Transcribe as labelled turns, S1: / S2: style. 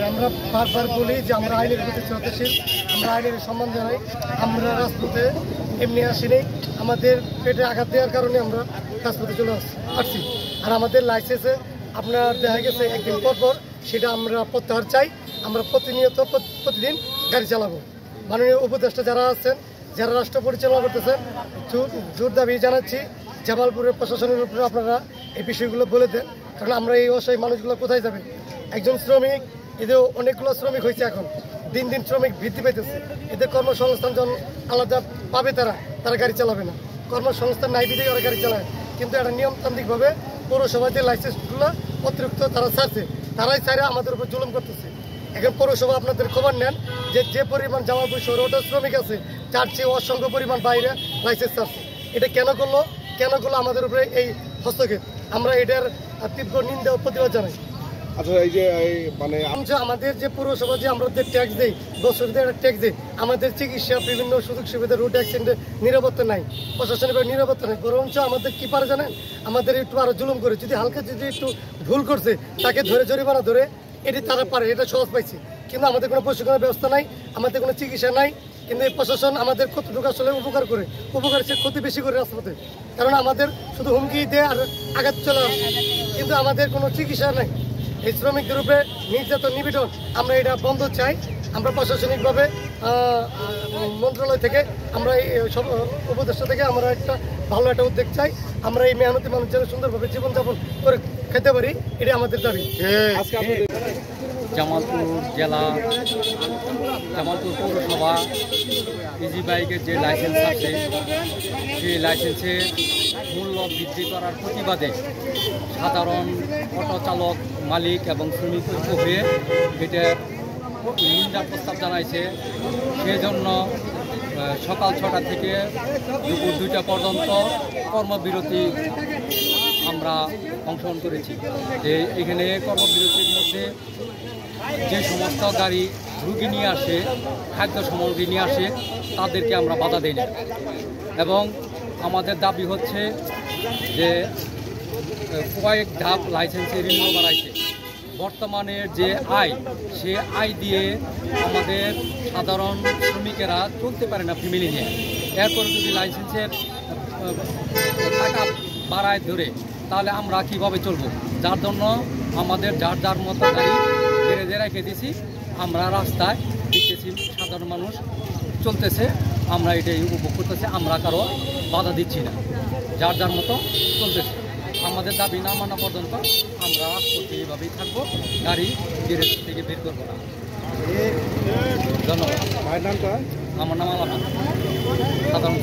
S1: আমরা বারবার বলি যে আমরা আইনের প্রতি শ্রদ্ধাশীল, আমরা আইনের সম্মান জানাই। আমরা রাজপথে এমনি আসিনি, আমাদের পেটে আঘাত দেওয়ার কারণে আমরা রাজপথে চলে আসছি। আর আমাদের লাইসেন্সে আপনার দেখা গেছে একদিন পর পর সেটা আমরা প্রত্যাহার চাই। আমরা প্রতিনিয়ত প্রতিদিন গাড়ি চালাবো। মাননীয় উপদেষ্টা যারা আছেন, যারা রাষ্ট্র পরিচালনা করতেছেন, জোর দাবি জানাচ্ছি জামালপুরের প্রশাসনের উপরে আপনারা এই বিষয়গুলো বলে দেন। কারণ আমরা এই অসহায় মানুষগুলো কোথায় যাবে? একজন শ্রমিক, এদের অনেকগুলো শ্রমিক হয়েছে, এখন দিন দিন শ্রমিক বৃদ্ধি পাইতেছে। এদের কর্মসংস্থান যখন আলাদা পাবে তারা গাড়ি চালাবে না। কর্মসংস্থান নাই দিতেই ওরা গাড়ি চালায়। কিন্তু একটা নিয়মতান্ত্রিকভাবে পৌরসভার যে লাইসেন্সগুলো অতিরিক্ত তারা ছাড়ছে, তারাই ছাড়া আমাদের উপর জুলুম করতেছে। এখন পৌরসভা আপনাদের খবর নেন যে পরিমাণ জামালপুর শহরে ওটা শ্রমিক আছে, তার চেয়ে অসংখ্য পরিমাণ বাইরে লাইসেন্স ছাড়ছে। এটা কেন করলো আমাদের উপরে এই হস্তক্ষেপ? আমরা এটার তীব্র নিন্দা ও প্রতিবাদ জানাই।
S2: আচ্ছা, এই যে মানে
S1: আমাদের যে পৌরসভা যে আমরা যে ট্যাক্স দিই, বছরে ট্যাক্স দিই, আমাদের চিকিৎসা বিভিন্ন সুযোগ সুবিধা, রোড অ্যাক্সিডেন্টে নিরাপত্তা নাই, প্রশাসনিক নিরাপত্তা নেই। বরঞ্চ আমাদের কি পারে জানেন, আমাদের একটু আরো জুলুম করে, যদি হালকা যদি একটু ভুল করছে তাকে ধরে জরিমানা ধরে এটি তারা পারে, এটা সহজ পাইছে। কিন্তু আমাদের কোনো প্রশিক্ষণের ব্যবস্থা নাই, আমাদের কোনো চিকিৎসা নাই। কিন্তু এই প্রশাসন আমাদের কতটুকু আসলে উপকার করে, উপকার সে ক্ষতি বেশি করে রাস্তাতে। কারণ আমাদের শুধু হুমকি দেয় আর আঘাত চলে আসে, কিন্তু আমাদের কোনো চিকিৎসা নাই। এই শ্রমিকদের উপরে নির্যাতন, নিপীড়ন, আমরা এটা বন্ধ চাই। আমরা প্রশাসনিকভাবে মন্ত্রণালয় থেকে, আমরা এই সব উপদেষ্টা থেকে আমরা একটা ভালো একটা উদ্যোগ চাই। আমরা এই মেহনতি মানুষ যেন সুন্দরভাবে জীবনযাপন করে খেতে পারি, এটা আমাদের দাবি।
S3: জামালপুর জেলা, জামালপুর পৌরসভা ইজি বাইকের যে লাইসেন্স আছে, সেই লাইসেন্সের মূল্য বৃদ্ধি করার প্রতিবাদে সাধারণ অটো চালক, মালিক এবং শ্রমিক ঐক্য হয়ে এটার নিন্দা প্রস্তাব জানাইছে। সেজন্য সকাল 6টা থেকে দুপুর 2টা পর্যন্ত কর্মবিরতি আমরা অংশগ্রহণ করেছি। যে এখানে কর্মবিরতির মধ্যে যে সমস্ত গাড়ি রুগী নিয়ে আসে, খাদ্য সামগ্রী নিয়ে আসে, তাদেরকে আমরা বাধা দিই না। এবং আমাদের দাবি হচ্ছে যে কয়েক ধাপ লাইসেন্সের রিনিউ বাড়াইছে। বর্তমানে যে আয়, সে আয় দিয়ে আমাদের সাধারণ শ্রমিকেরা চলতে পারে না ফ্যামিলি নিয়ে। এরপর যদি লাইসেন্সের টাকা বাড়ায় ধরে, তাহলে আমরা কীভাবে চলবো? যার জন্য আমাদের যার মতো গাড়ি গ্যারেজে রেখে দিয়েছি, আমরা রাস্তায় দেখতেছি সাধারণ মানুষ চলতেছে, আমরা এটাই উপভোগ করতেছি। আমরা কারো বাধা দিচ্ছি না, যার মতো চলতেছে। আমাদের দাবি না মানা পর্যন্ত আমরা রাজপথে এইভাবেই থাকবো, গাড়ি গ্যারেজ থেকে বের করবো না। ধন্যবাদ।
S2: ভাইয়ের নামটা?
S3: আমার নাম আলাদা সাধারণ।